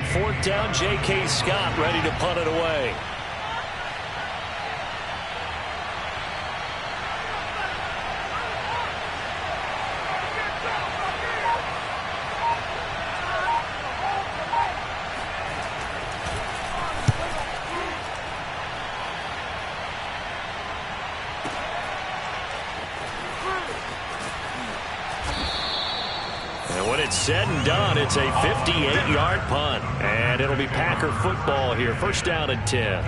fourth down. J.K. Scott ready to punt it away. It's said and done. It's a 58-yard punt. And it'll be Packer football here. First down and 10.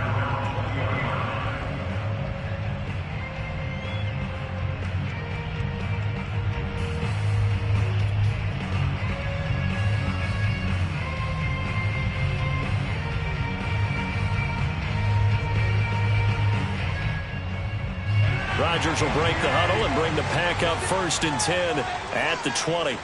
Rodgers will break the huddle and bring the Pack up first and 10 at the 20.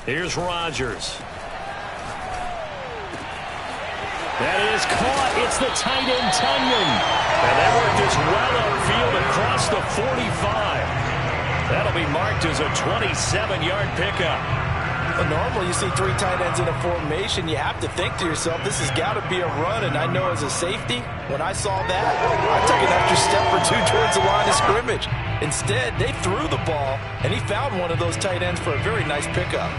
Here's Rodgers. That is caught. It's the tight end, Tunyon. And that worked this well upfield across the 45. That'll be marked as a 27-yard pickup. Well, normally you see three tight ends in a formation. You have to think to yourself, this has got to be a run. And I know as a safety, when I saw that, I took an extra step or two towards the line of scrimmage. Instead, they threw the ball, and he found one of those tight ends for a very nice pickup.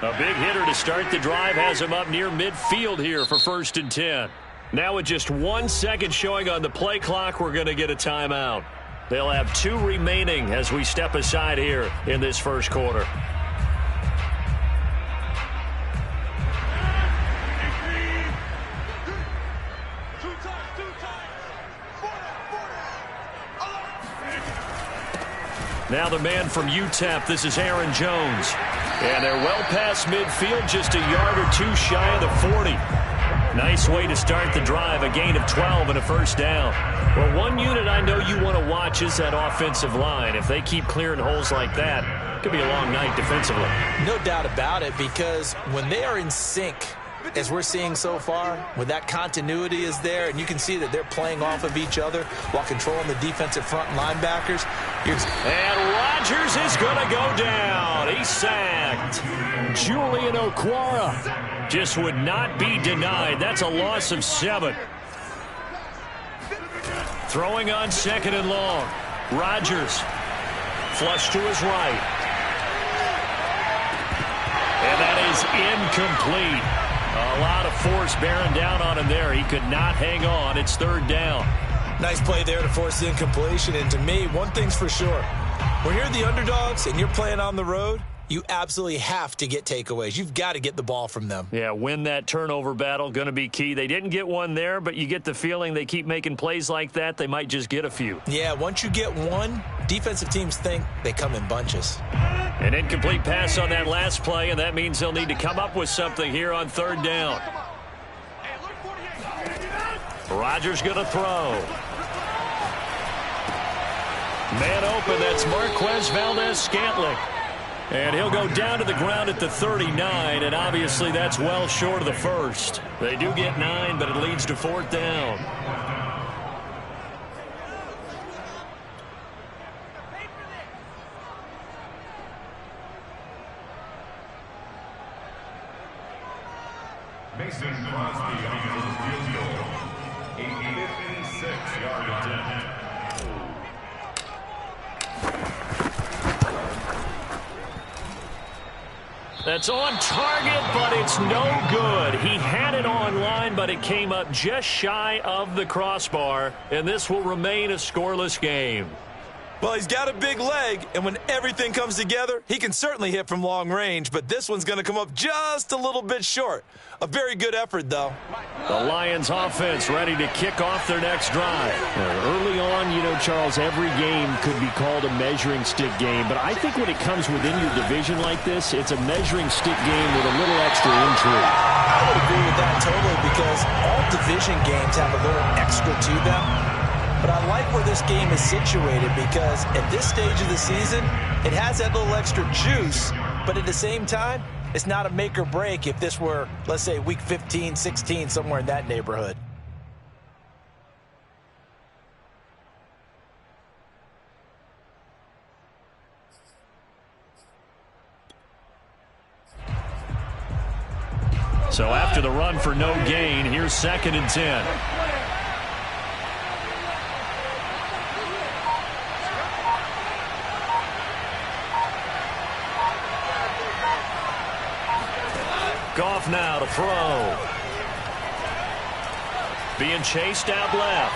A big hitter to start the drive has him up near midfield here for first and 10. Now with just 1 second showing on the play clock, we're going to get a timeout. They'll have 2 remaining as we step aside here in this first quarter. Now the man from UTEP, this is Aaron Jones. And they're well past midfield, just a yard or two shy of the 40. Nice way to start the drive, a gain of 12 and a first down. Well, one unit I know you want to watch is that offensive line. If they keep clearing holes like that, it could be a long night defensively. No doubt about it, because when they are in sync, as we're seeing so far, when that continuity is there, and you can see that they're playing off of each other while controlling the defensive front linebackers. And Rodgers is going to go down. He's sacked. Julian Okwara just would not be denied. That's a loss of 7. Throwing on 2nd and long. Rodgers flush to his right. And that is incomplete. A lot of force bearing down on him there. He could not hang on. It's 3rd down. Nice play there to force the incompletion. And to me, one thing's for sure. When you're the underdogs and you're playing on the road, you absolutely have to get takeaways. You've got to get the ball from them. Yeah, win that turnover battle, going to be key. They didn't get one there, but you get the feeling they keep making plays like that, they might just get a few. Yeah, once you get one, defensive teams think they come in bunches. An incomplete pass on that last play, and that means they'll need to come up with something here on 3rd down. Rodgers going to throw. Man open, that's Marquez Valdez-Scantling. And he'll go down to the ground at the 39, and obviously that's well short of the first. They do get 9, but it leads to 4th down. Mason Crosby on the field goal. A 56-yard attempt. That's on target, but it's no good. He had it on line, but it came up just shy of the crossbar, and this will remain a scoreless game. Well, he's got a big leg, and when everything comes together, he can certainly hit from long range, but this one's going to come up just a little bit short. A very good effort, though. The Lions offense ready to kick off their next drive. Early on, you know, Charles, every game could be called a measuring stick game, but I think when it comes within your division like this, it's a measuring stick game with a little extra intrigue. I would agree with that totally, because all division games have a little extra to them. But I like where this game is situated, because at this stage of the season, it has that little extra juice, but at the same time, it's not a make or break if this were, let's say, week 15, 16, somewhere in that neighborhood. So after the run for no gain, here's 2nd and 10. Goff now to throw. Being chased out left.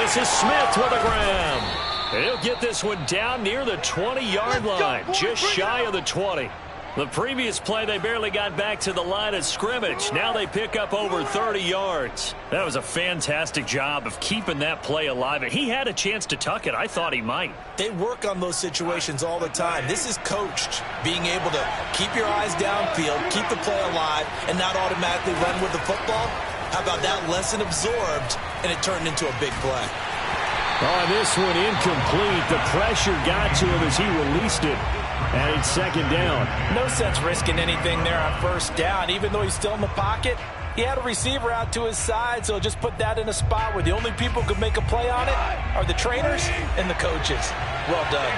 This is Smith with a grab. He'll get this one down near the 20-yard line, just shy of the 20. The previous play, they barely got back to the line of scrimmage. Now they pick up over 30 yards. That was a fantastic job of keeping that play alive. And he had a chance to tuck it. I thought he might. They work on those situations all the time. This is coached, being able to keep your eyes downfield, keep the play alive, and not automatically run with the football. How about that lesson absorbed, and it turned into a big play? Oh, this one incomplete. The pressure got to him as he released it. And it's 2nd down. No sense risking anything there on 1st down. Even though he's still in the pocket, he had a receiver out to his side, so just put that in a spot where the only people who could make a play on it are the trainers and the coaches. Well done.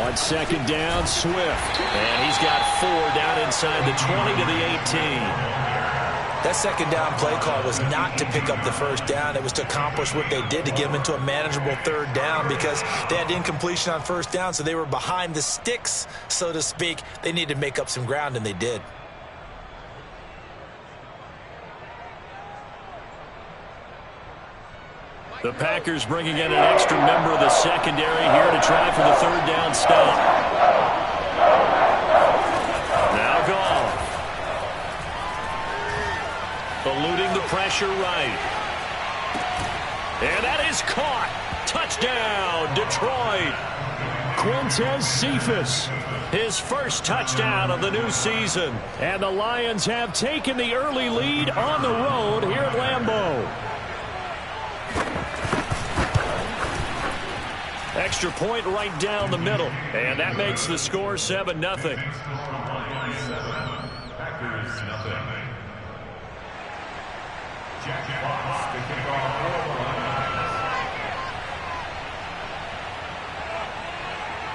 On 2nd down, Swift. And he's got 4 down inside the 20 to the 18. That 2nd down play call was not to pick up the 1st down. It was to accomplish what they did, to get them into a manageable 3rd down, because they had incompletion on 1st down, so they were behind the sticks, so to speak. They needed to make up some ground, and they did. The Packers bringing in an extra member of the secondary here to try for the 3rd down stop. Now Goff. Eluding the pressure right. And that is caught. Touchdown, Detroit. Quintez Cephus. His first touchdown of the new season. And the Lions have taken the early lead on the road here at Lambeau. Extra point right down the middle. And that makes the score 7-0. Packers, nothing. Jack Fox to kick off for the Lions.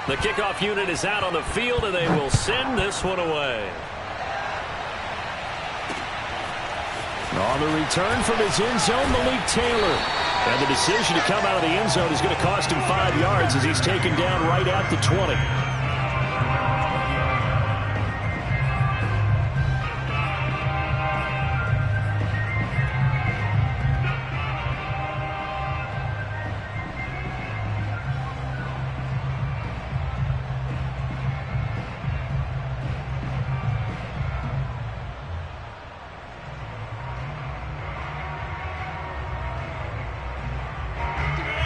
The kickoff unit is out on the field, and they will send this one away. On the return from his end zone, Malik Taylor. And the decision to come out of the end zone is going to cost him 5 yards as he's taken down right at the 20.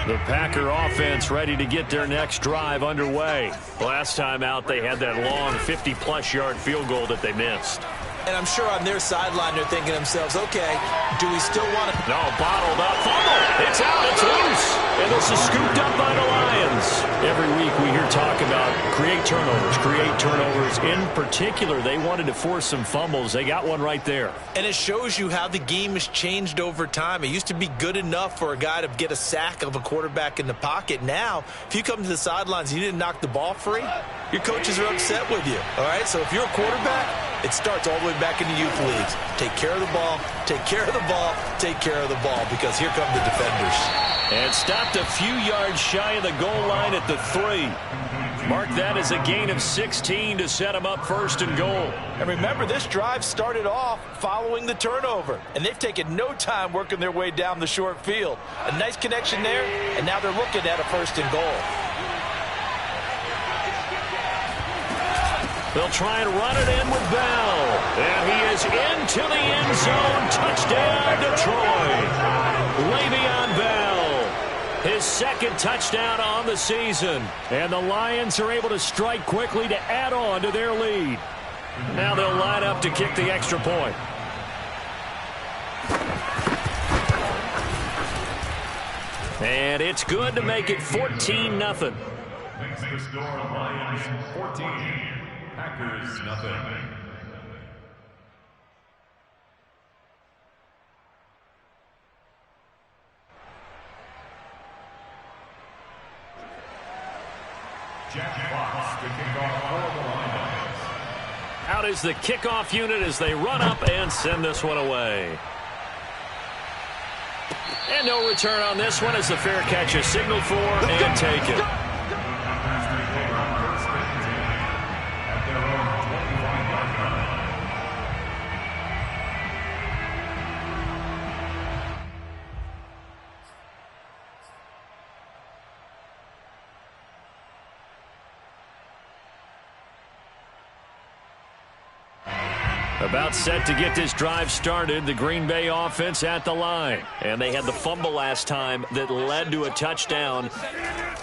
The Packer offense ready to get their next drive underway. Last time out, they had that long 50-plus yard field goal that they missed. And I'm sure on their sideline they're thinking to themselves, okay, do we still want to... No, bottled up. Fumble. It's out. It's loose. And this is scooped up by the Lions. Every week we hear talk about create turnovers. In particular, they wanted to force some fumbles. They got one right there. And it shows you how the game has changed over time. It used to be good enough for a guy to get a sack of a quarterback in the pocket. Now, if you come to the sidelines and you didn't knock the ball free, your coaches are upset with you. All right? So if you're a quarterback, it starts all the way back in the youth leagues. Take care of the ball, take care of the ball, take care of the ball, because here come the defenders. And stopped a few yards shy of the goal line at the 3. Mark that as a gain of 16 to set him up first and goal. And remember, this drive started off following the turnover, and they've taken no time working their way down the short field. A nice connection there, and now they're looking at a first and goal. They'll try and run it in with Bell. And he is into the end zone. Touchdown, Detroit. Le'Veon Bell. His second touchdown on the season. And the Lions are able to strike quickly to add on to their lead. Now they'll line up to kick the extra point. And it's good to make it 14-0. Makes the score Lions 14. Packers, nothing. Jack Fox to kick off for the Lions. Out is the kickoff unit as they run up and send this one away. And no return on this one as the fair catch is signaled for and taken. About set to get this drive started, the Green Bay offense at the line. And they had the fumble last time that led to a touchdown.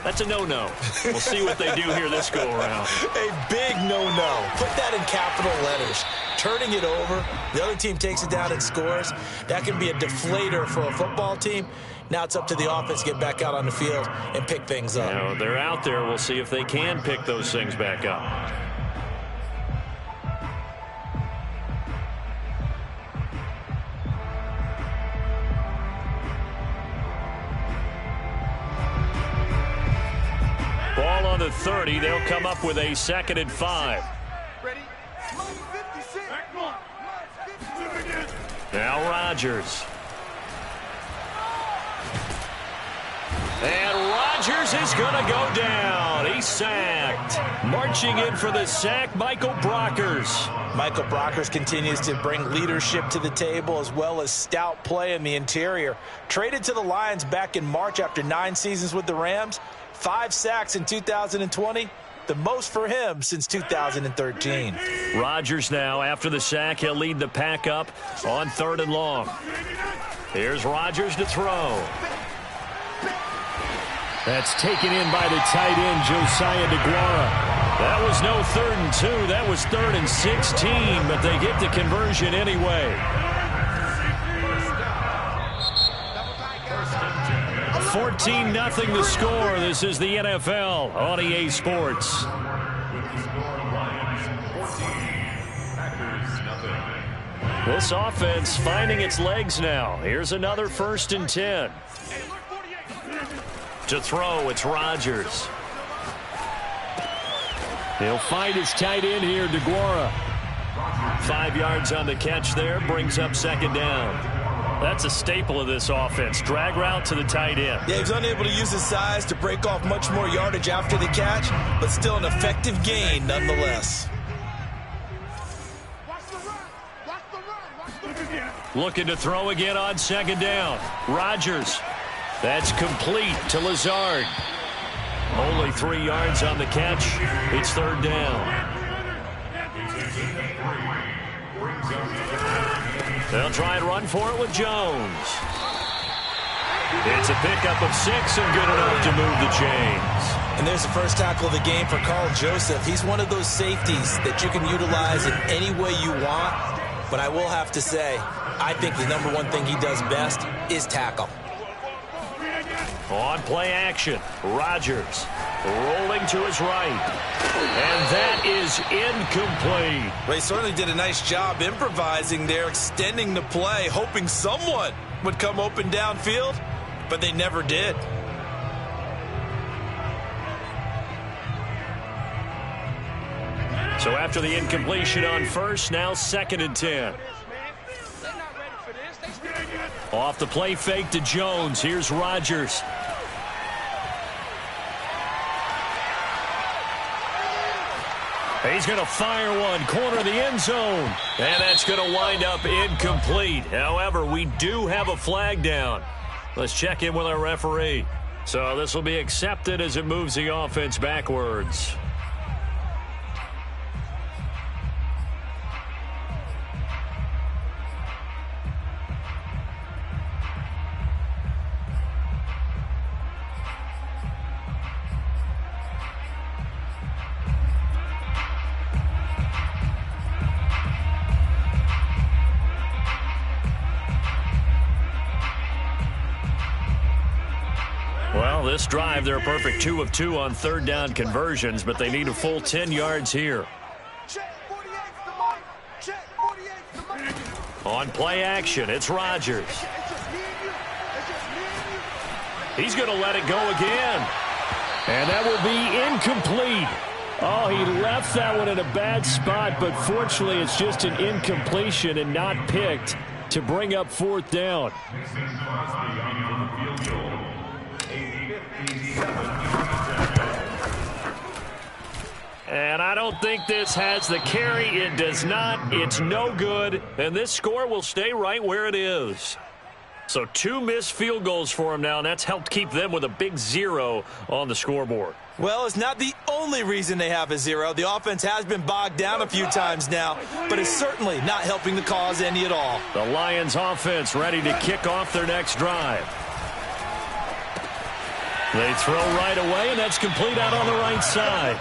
That's a no-no. We'll see what they do here this go-around. A big no-no. Put that in capital letters. Turning it over, the other team takes it down and scores. That can be a deflator for a football team. Now it's up to the offense to get back out on the field and pick things up. Now, they're out there. We'll see if they can pick those things back up. Ball on the 30. They'll come up with a 2nd and 5. Ready? Now Rodgers. And Rodgers is going to go down. He's sacked. Marching in for the sack, Michael Brockers. Michael Brockers continues to bring leadership to the table as well as stout play in the interior. Traded to the Lions back in March after 9 seasons with the Rams. 5 sacks in 2020, the most for him since 2013. Rodgers now, after the sack, he'll lead the pack up on 3rd and long. Here's Rodgers to throw. That's taken in by the tight end, Josiah DeGuara. That was no 3rd and 2. That was 3rd and 16, but they get the conversion anyway. 14-0 the score. This is the NFL on EA Sports. This offense finding its legs now. Here's another 1st and 10. To throw, it's Rodgers. He'll find his tight end here, DeGuara. 5 yards on the catch there, brings up 2nd down. That's a staple of this offense. Drag route to the tight end. Yeah, he's unable to use his size to break off much more yardage after the catch, but still an effective gain nonetheless. Looking to throw again on 2nd down. Rodgers. That's complete to Lazard. Only 3 yards on the catch. It's 3rd down. They'll try and run for it with Jones. It's a pickup of 6 and good enough to move the chains. And there's the first tackle of the game for Carl Joseph. He's one of those safeties that you can utilize in any way you want. But I will have to say, I think the number one thing he does best is tackle. On play action, Rodgers rolling to his right. And that is incomplete. Ray certainly did a nice job improvising there, extending the play, hoping someone would come open downfield, but they never did. So after the incompletion on 1st, now 2nd and 10. Off the play fake to Jones. Here's Rodgers. He's going to fire one, corner of the end zone. And that's going to wind up incomplete. However, we do have a flag down. Let's check in with our referee. So this will be accepted as it moves the offense backwards. Well, this drive, they're a perfect 2 of 2 on 3rd down conversions, but they need a full 10 yards here. On play action, it's Rodgers. He's going to let it go again. And that will be incomplete. Oh, he left that one in a bad spot, but fortunately it's just an incompletion and not picked to bring up 4th down. And I don't think this has the carry. It does not. It's no good. And this score will stay right where it is. So 2 missed field goals for him now, and that's helped keep them with a big 0 on the scoreboard. Well, it's not the only reason they have a 0. The offense has been bogged down a few times now, but it's certainly not helping the cause any at all. The Lions offense ready to kick off their next drive. They throw right away, and that's complete out on the right side.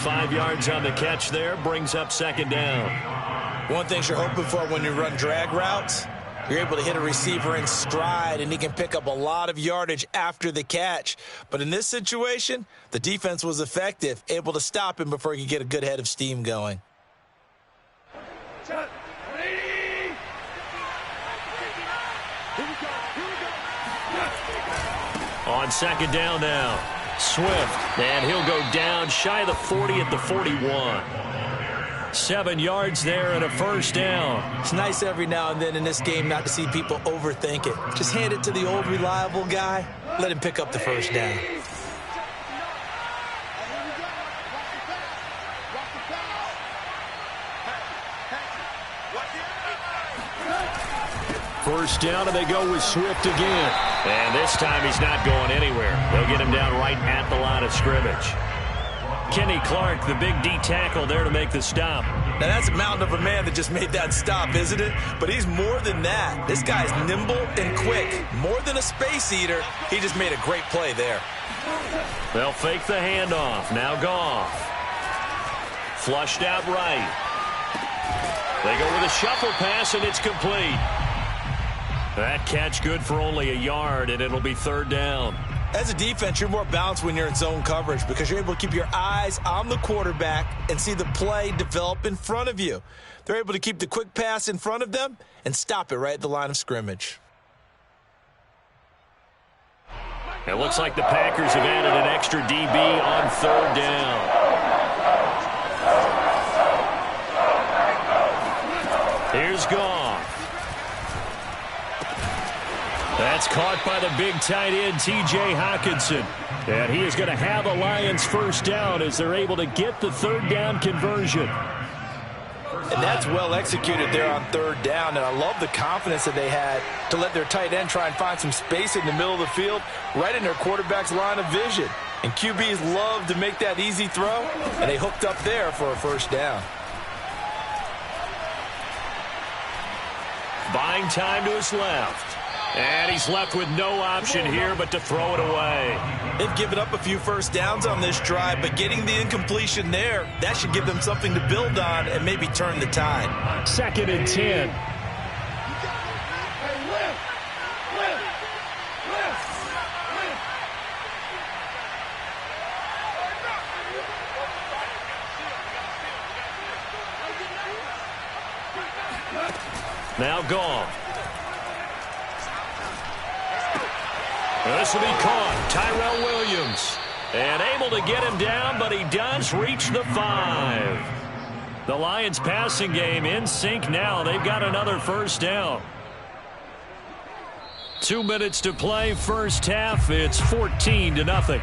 5 yards on the catch there, brings up 2nd down. One thing you're hoping for when you run drag routes, you're able to hit a receiver in stride, and he can pick up a lot of yardage after the catch. But in this situation, the defense was effective, able to stop him before he could get a good head of steam going. On 2nd down now, Swift, and he'll go down shy of the 40 at the 41. 7 yards there and a 1st down. It's nice every now and then in this game not to see people overthink it. Just hand it to the old reliable guy, let him pick up the 1st down. First down, and they go with Swift again. And this time he's not going anywhere. They'll get him down right at the line of scrimmage. Kenny Clark, the big D tackle, there to make the stop. Now that's a mountain of a man that just made that stop, isn't it? But he's more than that. This guy's nimble and quick. More than a space eater, he just made a great play there. They'll fake the handoff. Now Goff. Flushed out right. They go with a shuffle pass, and it's complete. That catch good for only a yard, and it'll be third down. As a defense, you're more balanced when you're in zone coverage because you're able to keep your eyes on the quarterback and see the play develop in front of you. They're able to keep the quick pass in front of them and stop it right at the line of scrimmage. It looks like the Packers have added an extra DB on third down. Here's Goff. That's caught by the big tight end, T.J. Hockenson. And he is going to have a Lions first down as they're able to get the third down conversion. And that's well executed there on third down. And I love the confidence that they had to let their tight end try and find some space in the middle of the field, right in their quarterback's line of vision. And QBs love to make that easy throw, and they hooked up there for a first down. Buying time to his left. And he's left with no option here but to throw it away. They've given up a few first downs on this drive, but getting the incompletion there, that should give them something to build on and maybe turn the tide. 2nd and 10. Now Goff. This will be caught. Tyrell Williams. And able to get him down, but he does reach the 5. The Lions passing game in sync now. They've got another first down. 2 minutes to play, first half. It's 14-0.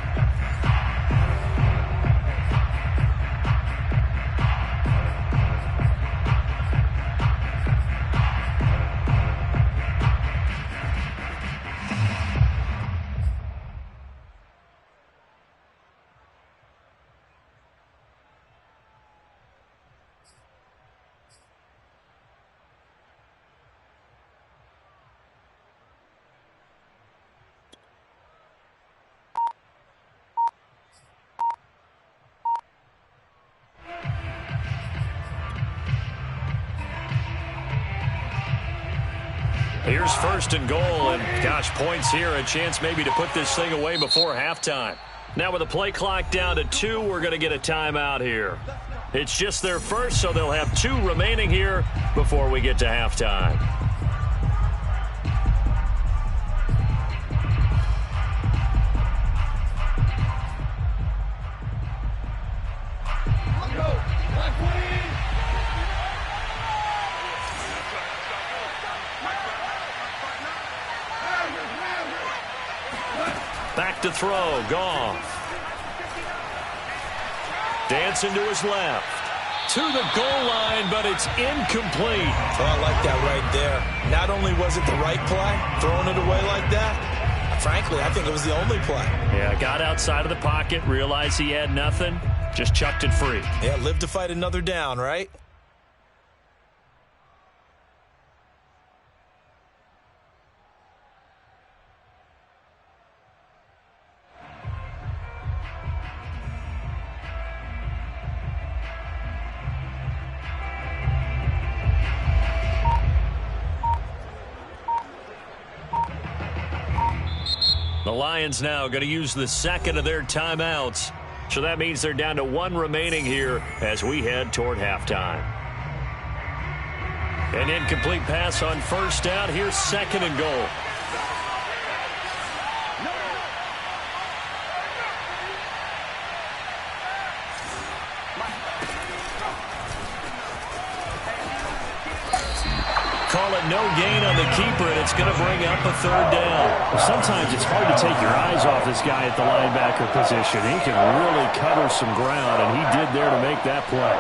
Here's 1st and goal, and gosh, points here, a chance maybe to put this thing away before halftime. Now with the play clock down to 2, we're going to get a timeout here. It's just their first, so they'll have 2 remaining here before we get to halftime. Back to throw, Goff. Dancing to his left. To the goal line, but it's incomplete. Oh, I like that right there. Not only was it the right play, throwing it away like that, frankly, I think it was the only play. Yeah, got outside of the pocket, realized he had nothing, just chucked it free. Yeah, live to fight another down, right? The Lions now going to use the second of their timeouts. So that means they're down to 1 remaining here as we head toward halftime. An incomplete pass on first down. Here's 2nd and goal. Call it no gain on the keeper, and it's going to bring up a third down. Well, sometimes it's hard to take your eyes off this guy at the linebacker position. He can really cover some ground, and he did there to make that play.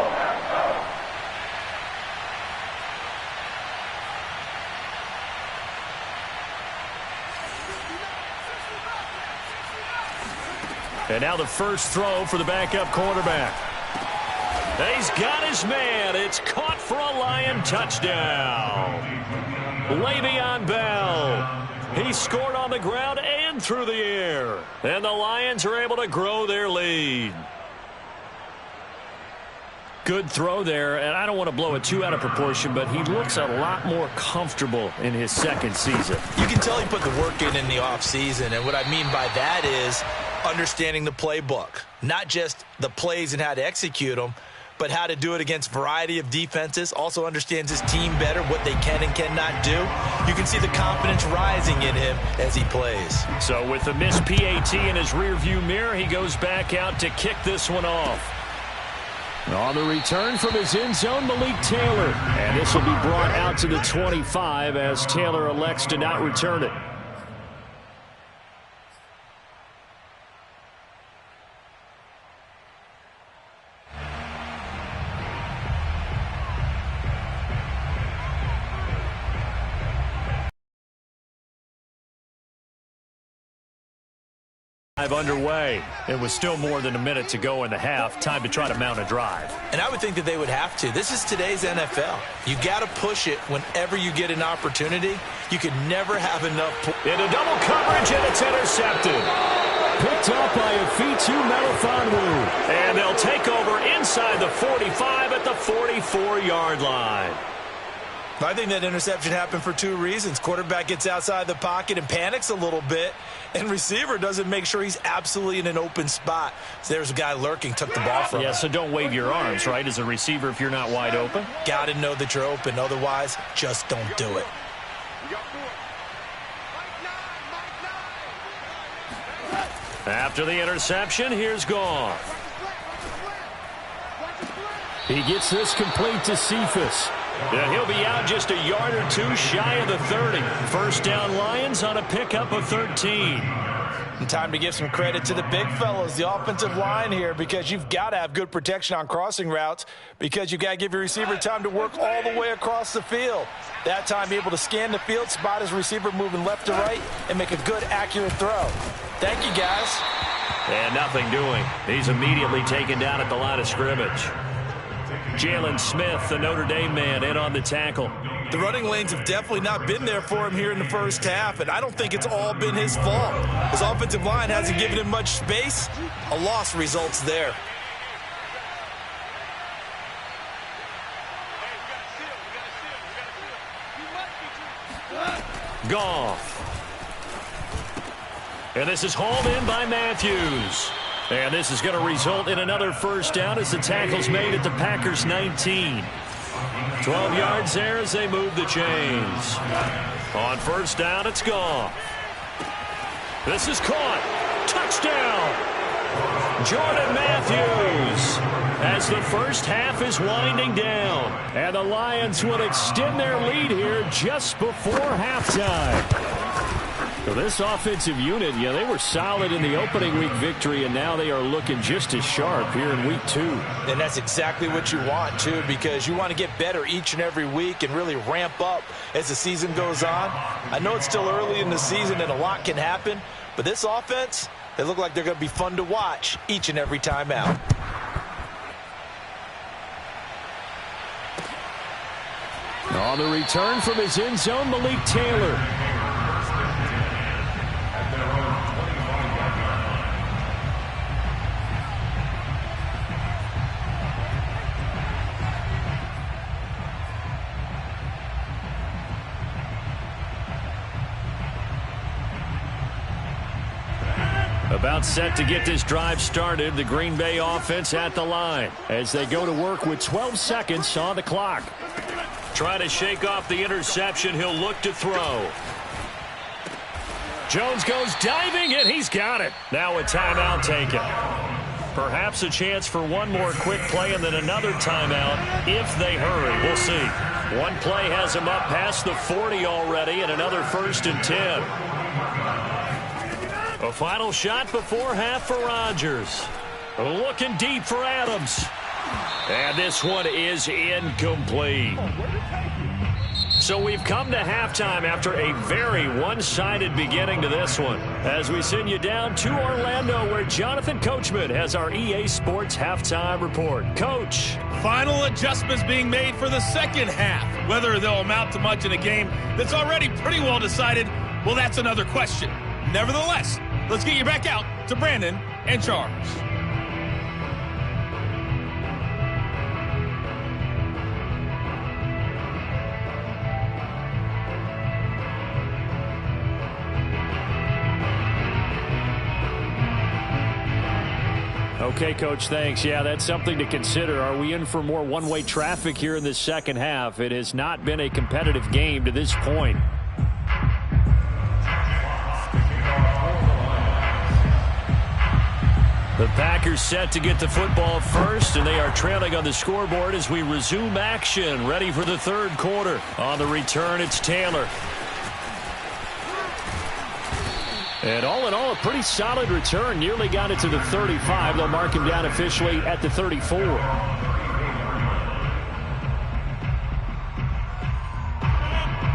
And now the first throw for the backup quarterback. He's got his man. It's caught for a Lion touchdown. Le'Veon Bell. He scored on the ground and through the air. And the Lions are able to grow their lead. Good throw there, and I don't want to blow it too out of proportion, but he looks a lot more comfortable in his second season. You can tell he put the work in the offseason, and what I mean by that is understanding the playbook. Not just the plays and how to execute them, but how to do it against a variety of defenses. Also understands his team better, what they can and cannot do. You can see the confidence rising in him as he plays. So with the missed PAT in his rearview mirror, he goes back out to kick this one off. On the return from his end zone, Malik Taylor. And this will be brought out to the 25 as Taylor elects to not return it. Underway. It was still more than a minute to go in the half. Time to try to mount a drive. And I would think that they would have to. This is today's NFL. You got to push it whenever you get an opportunity. You can never have enough. Into double coverage, and it's intercepted. Picked up by Afitu Melifonwu. And they'll take over inside the 45 at the 44-yard line. I think that interception happened for two reasons. Quarterback gets outside the pocket and panics a little bit, and receiver doesn't make sure he's absolutely in an open spot. So there's a guy lurking, took the ball from him. Yeah, so don't wave your arms, right, as a receiver if you're not wide open. Got to know that you're open. Otherwise, just don't do it. After the interception, here's Goff. He gets this complete to Cephas. Yeah, he'll be out just a yard or two shy of the 30. First down Lions on a pickup of 13. And time to give some credit to the big fellows, the offensive line here, because you've got to have good protection on crossing routes, because you've got to give your receiver time to work all the way across the field. That time able to scan the field, spot his receiver moving left to right, and make a good, accurate throw. Thank you, guys. And nothing doing. He's immediately taken down at the line of scrimmage. Jalen Smith, the Notre Dame man, in on the tackle. The running lanes have definitely not been there for him here in the first half, and I don't think it's all been his fault. His offensive line hasn't given him much space. A loss results there. Goff. And this is hauled in by Matthews. And this is going to result in another first down as the tackle's made at the Packers' 19. 12 yards there as they move the chains. On first down, it's Goff. This is caught. Touchdown. Jordan Matthews. As the first half is winding down. And the Lions would extend their lead here just before halftime. So this offensive unit, yeah, they were solid in the opening week victory, and now they are looking just as sharp here in week 2. And that's exactly what you want, too, because you want to get better each and every week and really ramp up as the season goes on. I know it's still early in the season and a lot can happen, but this offense, they look like they're going to be fun to watch each and every time out. On the return from his end zone, Malik Taylor. About set to get this drive started, the Green Bay offense at the line as they go to work with 12 seconds on the clock. Trying to shake off the interception. He'll look to throw. Jones goes diving, and he's got it. Now a timeout taken. Perhaps a chance for one more quick play and then another timeout if they hurry. We'll see. One play has him up past the 40 already, and another 1st and 10. A final shot before half for Rodgers. Looking deep for Adams. And this one is incomplete. So we've come to halftime after a very one-sided beginning to this one. As we send you down to Orlando, where Jonathan Coachman has our EA Sports halftime report. Coach. Final adjustments being made for the second half. Whether they'll amount to much in a game that's already pretty well decided, well, that's another question. Nevertheless, let's get you back out to Brandon and Charles. Okay, Coach, thanks. Yeah, that's something to consider. Are we in for more one-way traffic here in this second half? It has not been a competitive game to this point. The Packers set to get the football first, and they are trailing on the scoreboard as we resume action, ready for the third quarter. On the return, it's Taylor. And all in all, a pretty solid return. Nearly got it to the 35. They'll mark him down officially at the 34.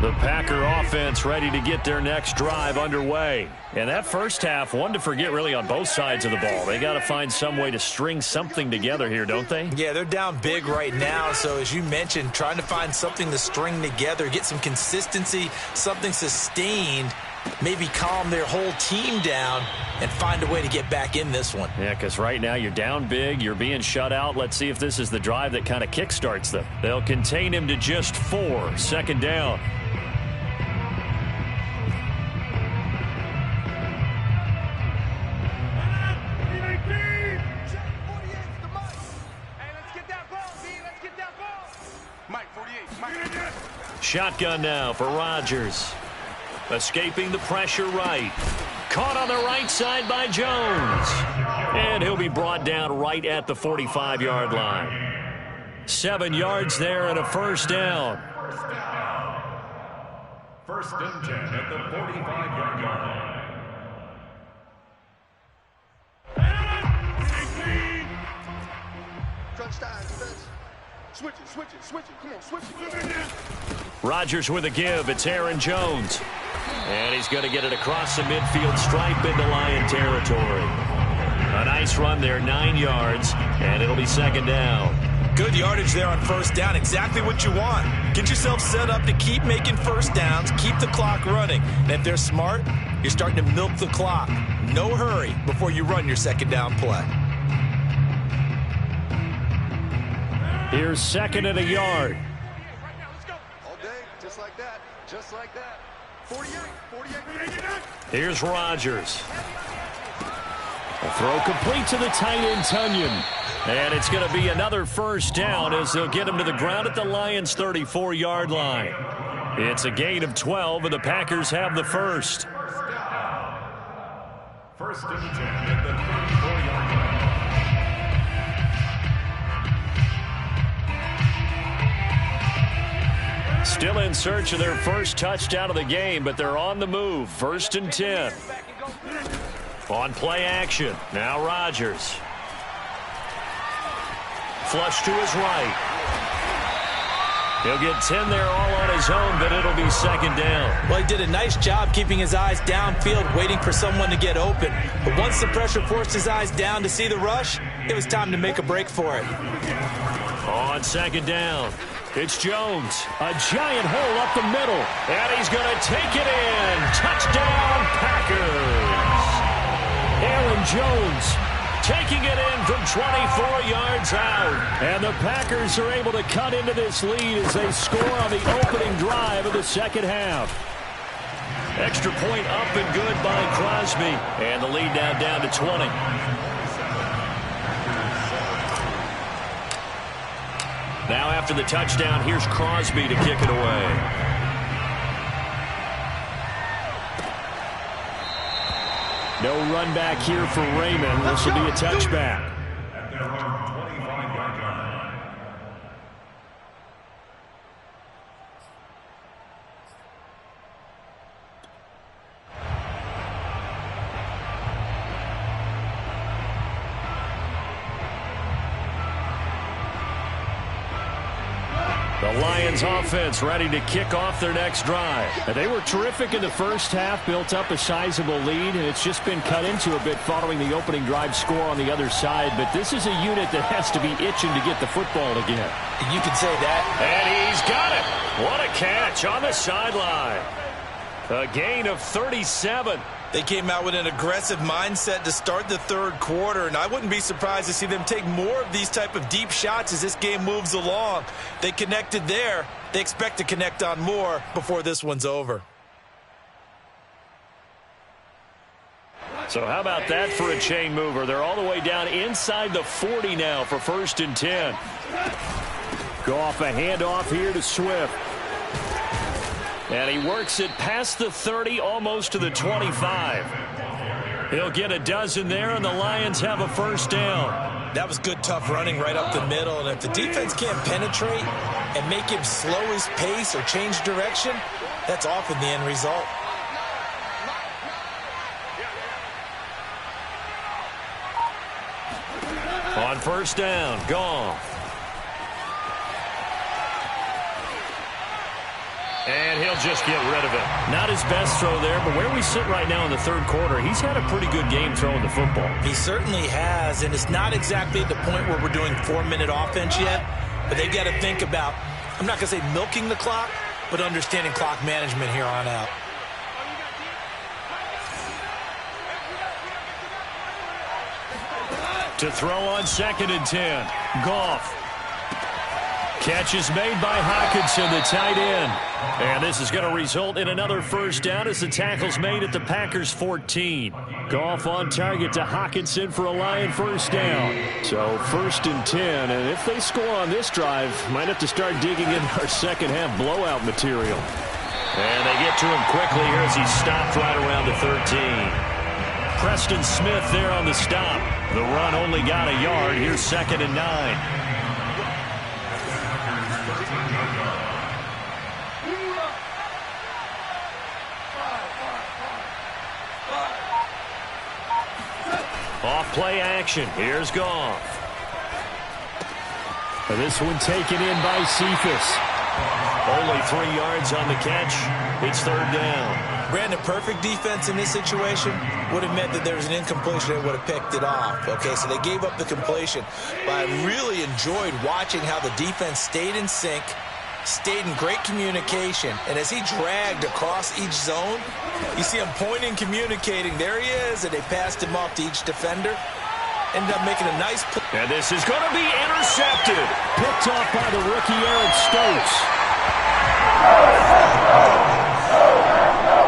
The Packer offense ready to get their next drive underway. And that first half, one to forget really on both sides of the ball. They got to find some way to string something together here, don't they? Yeah, they're down big right now. So as you mentioned, trying to find something to string together, get some consistency, something sustained, maybe calm their whole team down and find a way to get back in this one. Yeah, because right now you're down big, you're being shut out. Let's see if this is the drive that kind of kickstarts them. They'll contain him to just 4. Second down. Shotgun now for Rodgers. Escaping the pressure right. Caught on the right side by Jones. And he'll be brought down right at the 45-yard line. 7 yards there and a first down. First and 10 at the 45-yard line. Crunch time, defense. Switch it. Come on, switch it. Rodgers with a give. It's Aaron Jones. And he's going to get it across the midfield stripe into Lion territory. A nice run there, 9 yards, and it'll be second down. Good yardage there on first down. Exactly what you want. Get yourself set up to keep making first downs, keep the clock running. And if they're smart, you're starting to milk the clock. No hurry before you run your second down play. Here's second and a yard. All day, just like that. 48. Here's Rodgers. A throw complete to the tight end, Tunyon. And it's going to be another first down as they'll get him to the ground at the Lions' 34-yard line. It's a gain of 12, and the Packers have the first. First and 10 at the 34-yard line. Still in search of their first touchdown of the game, but they're on the move. First and 10. On play action. Now Rodgers. Flush to his right. He'll get 10 there all on his own, but it'll be second down. Well, he did a nice job keeping his eyes downfield, waiting for someone to get open. But once the pressure forced his eyes down to see the rush, it was time to make a break for it. On second down, it's Jones. A giant hole up the middle, and he's going to take it in. Touchdown, Packers. Aaron Jones taking it in from 24 yards out. And the Packers are able to cut into this lead as they score on the opening drive of the second half. Extra point up and good by Crosby. And the lead now down to 20. Now after the touchdown, here's Crosby to kick it away. No run back here for Raymond. This will be a touchback. At their own 25-yard line. The Lions offense ready to kick off their next drive. They were terrific in the first half, built up a sizable lead, and it's just been cut into a bit following the opening drive score on the other side. But this is a unit that has to be itching to get the football again. You can say that. And he's got it. What a catch on the sideline. A gain of 37. They came out with an aggressive mindset to start the third quarter, and I wouldn't be surprised to see them take more of these type of deep shots as this game moves along. They connected there. They expect to connect on more before this one's over. So how about that for a chain mover? They're all the way down inside the 40 now for 1st and 10. Goff a handoff here to Swift. And he works it past the 30, almost to the 25. He'll get a dozen there, and the Lions have a 1st down. That was good, tough running right up the middle. And if the defense can't penetrate and make him slow his pace or change direction, that's often the end result. On 1st down, Goff. And he'll just get rid of it. Not his best throw there, but where we sit right now in the 3rd quarter, he's had a pretty good game throwing the football. He certainly has, and it's not exactly at the point where we're doing 4-minute offense yet, but they've got to think about, I'm not going to say milking the clock, but understanding clock management here on out. To throw on 2nd and 10, Goff. Catch is made by Hockenson, the tight end. And this is going to result in another 1st down as the tackle's made at the Packers' 14. Goff on target to Hockenson for a Lion 1st down. So 1st and 10, and if they score on this drive, might have to start digging in our second-half blowout material. And they get to him quickly here as he's stopped right around the 13. Preston Smith there on the stop. The run only got a yard. Here's 2nd and 9. Off play action. Here's Goff. And this one taken in by Cephas. Only 3 yards on the catch. It's 3rd down. Brandon, perfect defense in this situation would have meant that there was an incompletion. They would have picked it off. Okay, so they gave up the completion. But I really enjoyed watching how the defense stayed in sync, stayed in great communication. And as he dragged across each zone, you see him pointing, communicating. There he is, and they passed him off to each defender. Ended up making a nice play. And this is going to be intercepted. Picked off by the rookie Eric Stokes.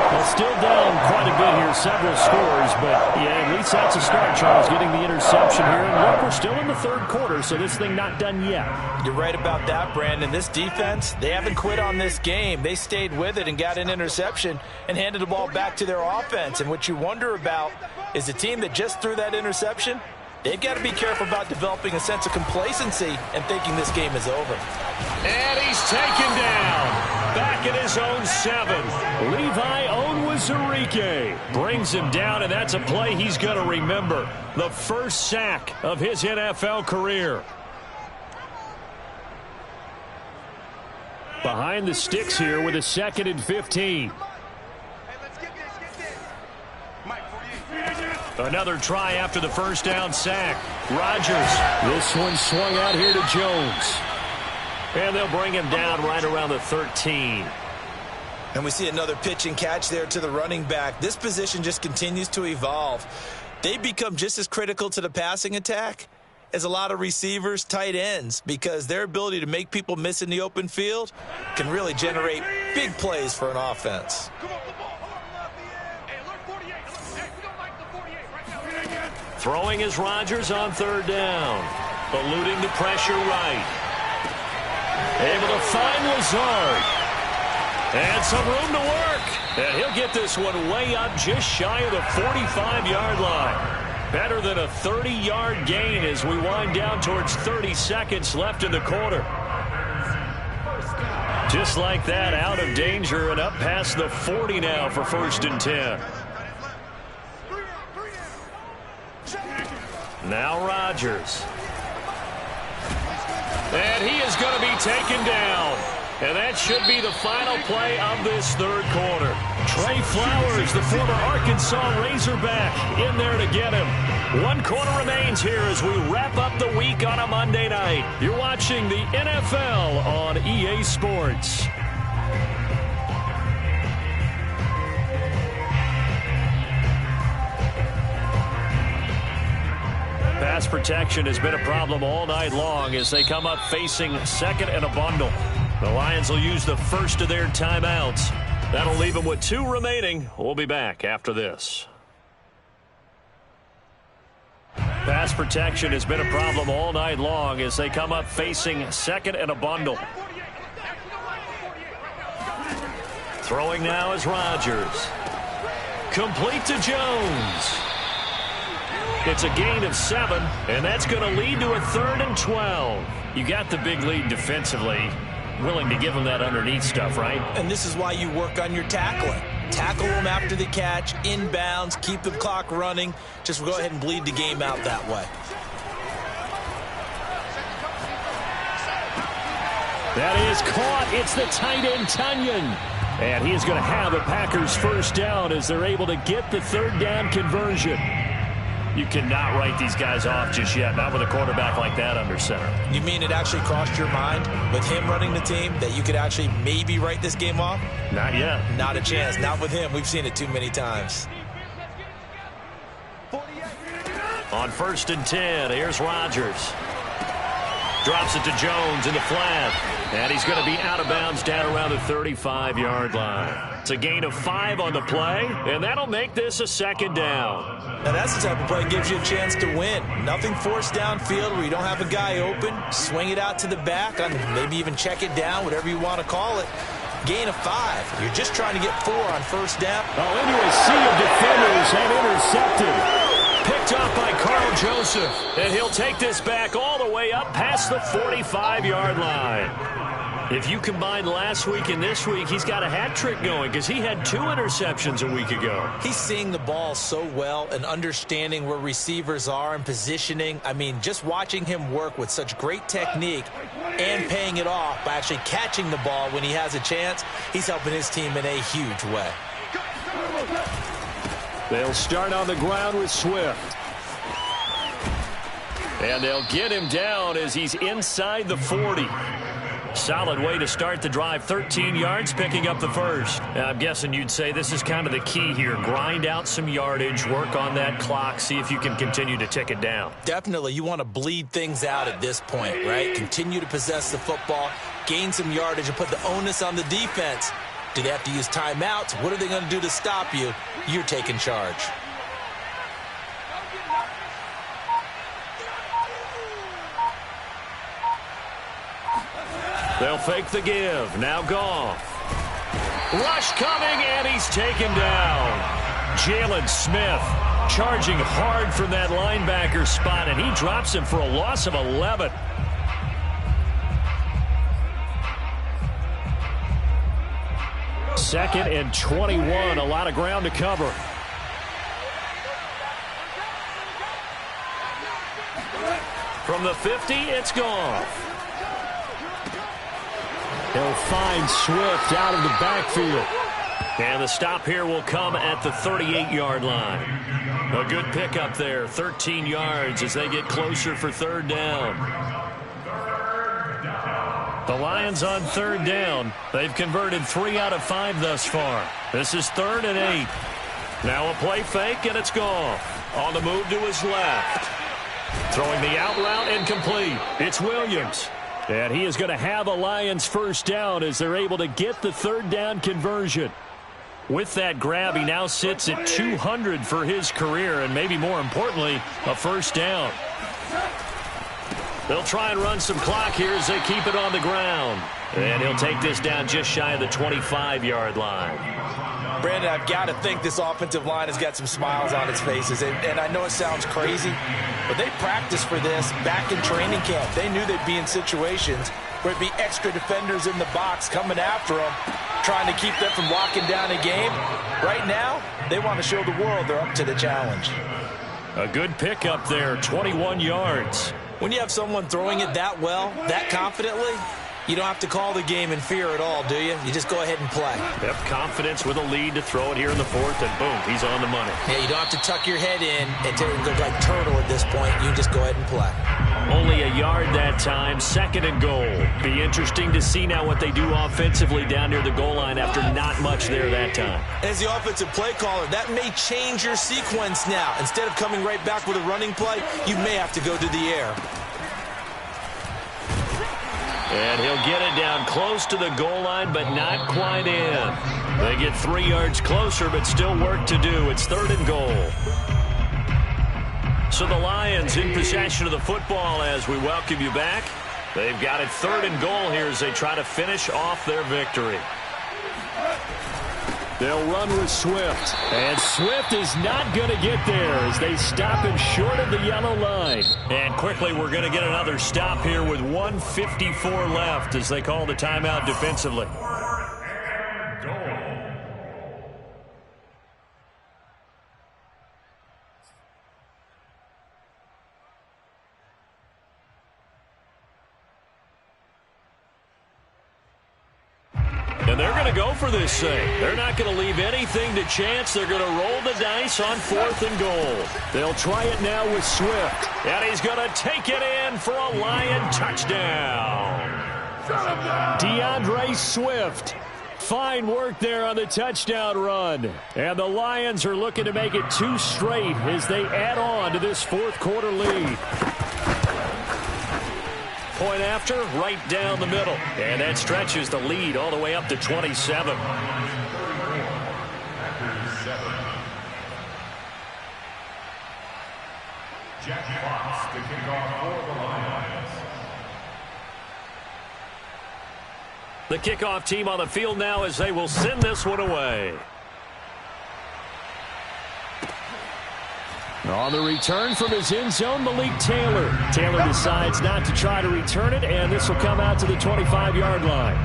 Well, still down quite a bit here, several scores, but yeah, at least that's a start, Charles, getting the interception here. And look, we're still in the 3rd quarter, so this thing not done yet. You're right about that, Brandon. This defense, they haven't quit on this game. They stayed with it and got an interception and handed the ball back to their offense. And what you wonder about is the team that just threw that interception, they've got to be careful about developing a sense of complacency and thinking this game is over. And he's taken down. Back at his own 7. Levi Onwuzurike Brings him down, and that's a play he's going to remember. The 1st sack of his NFL career. behind the sticks here with a 2nd and 15. Another try after the 1st down sack. Rodgers. This one swung out here to Jones. And they'll bring him down right around the 13. And we see another pitch and catch there to the running back. This position just continues to evolve. They become just as critical to the passing attack as a lot of receivers, tight ends, because their ability to make people miss in the open field can really generate big plays for an offense. Throwing is Rodgers on 3rd down. Eluding the pressure right. Able to find Lazard. And some room to work. And he'll get this one way up just shy of the 45-yard line. Better than a 30-yard gain as we wind down towards 30 seconds left in the quarter. Just like that, out of danger and up past the 40 now for 1st and 10. Now Rodgers. And he is going to be taken down. And that should be the final play of this 3rd quarter. Trey Flowers, the former Arkansas Razorback, in there to get him. 1 quarter remains here as we wrap up the week on a Monday night. You're watching the NFL on EA Sports. Pass protection has been a problem all night long as they come up facing 2nd and a bundle. The Lions will use the first of their timeouts. That'll leave them with 2 remaining. We'll be back after this. Pass protection has been a problem all night long as they come up facing second and a bundle. Throwing now is Rodgers. Complete to Jones. It's a gain of 7, and that's going to lead to a 3rd and 12. You got the big lead defensively. Willing to give them that underneath stuff, right? And this is why you work on your tackling. Tackle them after the catch, inbounds, keep the clock running. Just go ahead and bleed the game out that way. That is caught. It's the tight end, Tunyon. And he is going to have a Packers first down as they're able to get the 3rd down conversion. You cannot write these guys off just yet, not with a quarterback like that under center. You mean it actually crossed your mind with him running the team that you could actually maybe write this game off? Not yet. Not a chance. Not with him. We've seen it too many times. On 1st and 10, here's Rodgers. Drops it to Jones in the flat. And he's going to be out of bounds down around the 35-yard line. It's a gain of 5 on the play, and that'll make this a 2nd down. Now that's the type of play that gives you a chance to win. Nothing forced downfield where you don't have a guy open. Swing it out to the back, on maybe even check it down, whatever you want to call it. Gain of 5. You're just trying to get 4 on 1st down. Oh, into a sea of defenders and intercepted. Picked up by Carl Joseph, and he'll take this back all the way up past the 45-yard line. If you combine last week and this week, he's got a hat trick going because he had 2 interceptions a week ago. He's seeing the ball so well and understanding where receivers are and positioning. I mean, just watching him work with such great technique and paying it off by actually catching the ball when he has a chance, he's helping his team in a huge way. They'll start on the ground with Swift. And they'll get him down as he's inside the 40. Solid way to start the drive. 13 yards, picking up the first. I'm guessing you'd say this is kind of the key here. Grind out some yardage, work on that clock, see if you can continue to tick it down. Definitely. You want to bleed things out at this point, right? Continue to possess the football, gain some yardage, and put the onus on the defense. Do they have to use timeouts? What are they going to do to stop you? You're taking charge. They'll fake the give. Now Goff. Rush coming, and he's taken down. Jalen Smith charging hard from that linebacker spot, and he drops him for a loss of 11. Second and 21. A lot of ground to cover. From the 50, it's Goff. They'll find Swift out of the backfield. And the stop here will come at the 38-yard line. A good pickup there, 13 yards as they get closer for 3rd down. The Lions on 3rd down. They've converted 3 out of 5 thus far. This is 3rd and 8. Now a play fake, and it's Goff. On the move to his left. Throwing the out route incomplete. It's Williams. And he is going to have a Lions first down as they're able to get the 3rd down conversion. With that grab, he now sits at 200 for his career, and maybe more importantly, a first down. They'll try and run some clock here as they keep it on the ground. And he'll take this down just shy of the 25-yard line. Brandon, I've got to think this offensive line has got some smiles on its faces. And I know it sounds crazy, but they practiced for this back in training camp. They knew they'd be in situations where it'd be extra defenders in the box coming after them, trying to keep them from locking down a game. Right now, they want to show the world they're up to the challenge. A good pickup there, 21 yards. When you have someone throwing it that well, that confidently, you don't have to call the game in fear at all, do you? You just go ahead and play. Yep, confidence with a lead to throw it here in the 4th, and boom, he's on the money. Yeah, you don't have to tuck your head in and go like turtle at this point. You just go ahead and play. Only a yard that time, 2nd and goal. Be interesting to see now what they do offensively down near the goal line after not much there that time. As the offensive play caller, that may change your sequence now. Instead of coming right back with a running play, you may have to go to the air. And he'll get it down close to the goal line, but not quite in. They get 3 yards closer, but still work to do. It's 3rd and goal. So the Lions in possession of the football as we welcome you back. They've got it 3rd and goal here as they try to finish off their victory. They'll run with Swift. And Swift is not going to get there as they stop him short of the yellow line. And quickly we're going to get another stop here with 1:54 left as they call the timeout defensively. And they're going to go for this thing. They're not going to leave anything to chance. They're going to roll the dice on 4th and goal. They'll try it now with Swift. And he's going to take it in for a Lion touchdown. DeAndre Swift. Fine work there on the touchdown run. And the Lions are looking to make it 2 straight as they add on to this 4th quarter lead. Point after, right down the middle. And that stretches the lead all the way up to 27. Jack Fox to kick off for the Lions. The kickoff team on the field now as they will send this one away. On the return from his end zone, Malik Taylor. Taylor decides not to try to return it, and this will come out to the 25-yard line.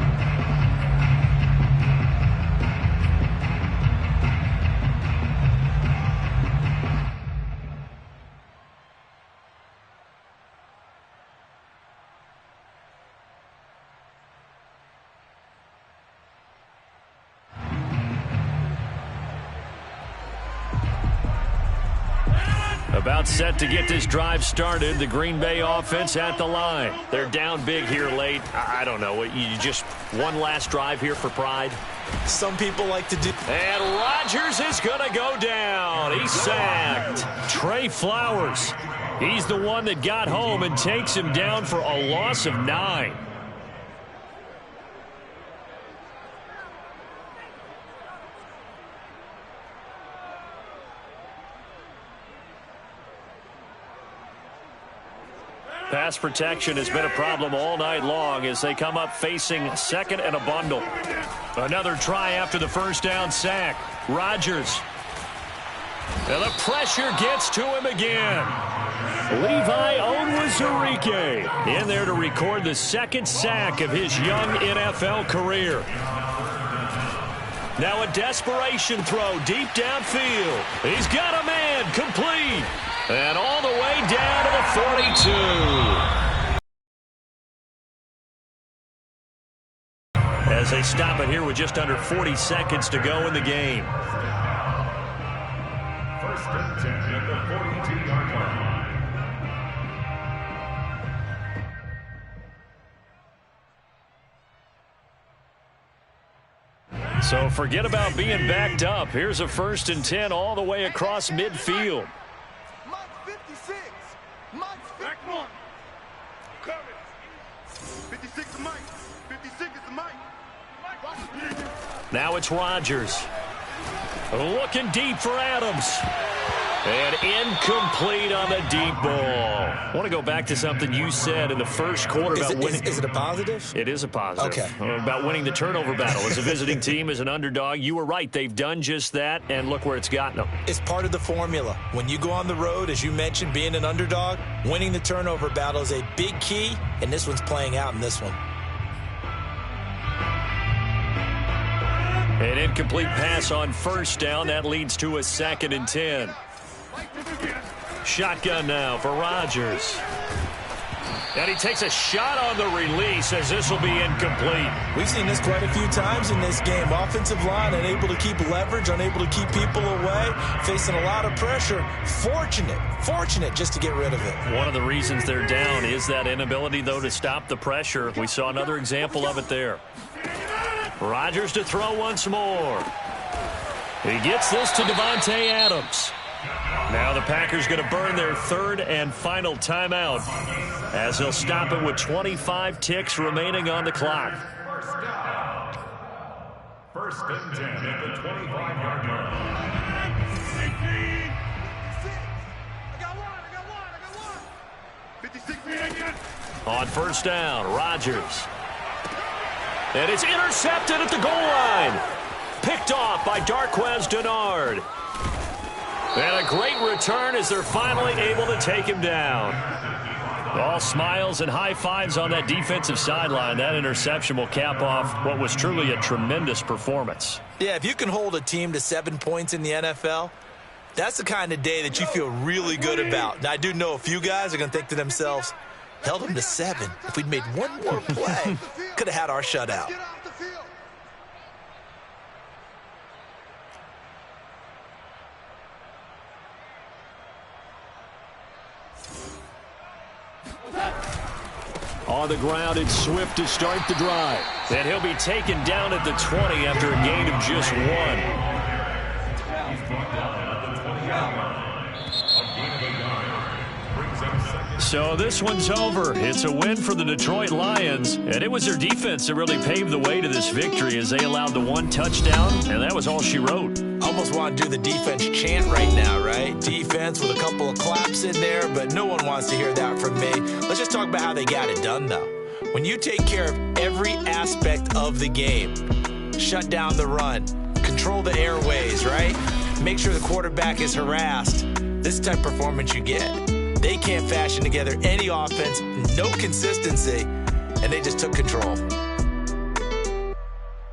About set to get this drive started. The Green Bay offense at the line. They're down big here late. I don't know. You just one last drive here for pride? Some people like to do. And Rodgers is going to go down. He's sacked. Trey Flowers. He's the one that got home and takes him down for a loss of 9. Pass protection has been a problem all night long as they come up facing 2nd and a bundle. Another try after the first down sack. Rodgers. And the pressure gets to him again. Levi Onwuzurike in there to record the 2nd sack of his young NFL career. Now a desperation throw deep downfield. He's got a man complete. And all the way down to the 42. As they stop it here with just under 40 seconds to go in the game. 1st and 10 at the 42-yard line. So forget about being backed up. Here's a 1st and 10 all the way across midfield. Back one. Kermit. 56 is Mike. 56 is the Mike. Now it's Rodgers. Looking deep for Adams. And incomplete on the deep ball. I want to go back to something you said in the first quarter about winning. Is it a positive? It is a positive. Okay. About winning the turnover battle. As a visiting team, as an underdog, you were right. They've done just that, and look where it's gotten them. It's part of the formula. When you go on the road, as you mentioned, being an underdog, winning the turnover battle is a big key, and this one's playing out in this one. An incomplete pass on 1st down. That leads to a 2nd and 10. Shotgun now for Rodgers. And he takes a shot on the release as this will be incomplete. We've seen this quite a few times in this game. Offensive line unable to keep leverage, unable to keep people away, facing a lot of pressure. Fortunate just to get rid of it. One of the reasons they're down is that inability, though, to stop the pressure. We saw another example of it there. Rodgers to throw once more. He gets this to Devontae Adams. Now the Packers going to burn their 3rd and final timeout as they'll stop it with 25 ticks remaining on the clock. 1st and 10 at the 25-yard line. On first down, Rodgers. And it's intercepted at the goal line. Picked off by Darqueze Dennard. And a great return as they're finally able to take him down. All smiles and high fives on that defensive sideline. That interception will cap off what was truly a tremendous performance. Yeah, if you can hold a team to 7 points in the NFL, that's the kind of day that you feel really good about. Now, I do know a few guys are going to think to themselves, held them to 7. If we'd made one more play, could have had our shutout. On the ground, it's Swift to start the drive. And he'll be taken down at the 20 after a gain of just 1. So this one's over. It's a win for the Detroit Lions, and it was their defense that really paved the way to this victory as they allowed the 1 touchdown, and that was all she wrote. I almost want to do the defense chant right now, right? Defense with a couple of claps in there, but no one wants to hear that from me. Let's just talk about how they got it done, though. When you take care of every aspect of the game, shut down the run, control the airways, right? Make sure the quarterback is harassed. This type of performance you get. They can't fashion together any offense, no consistency, and they just took control.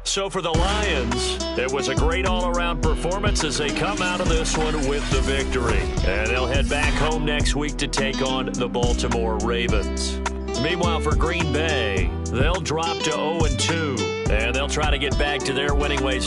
So for the Lions, it was a great all-around performance as they come out of this one with the victory. And they'll head back home next week to take on the Baltimore Ravens. Meanwhile, for Green Bay, they'll drop to 0-2, and they'll try to get back to their winning ways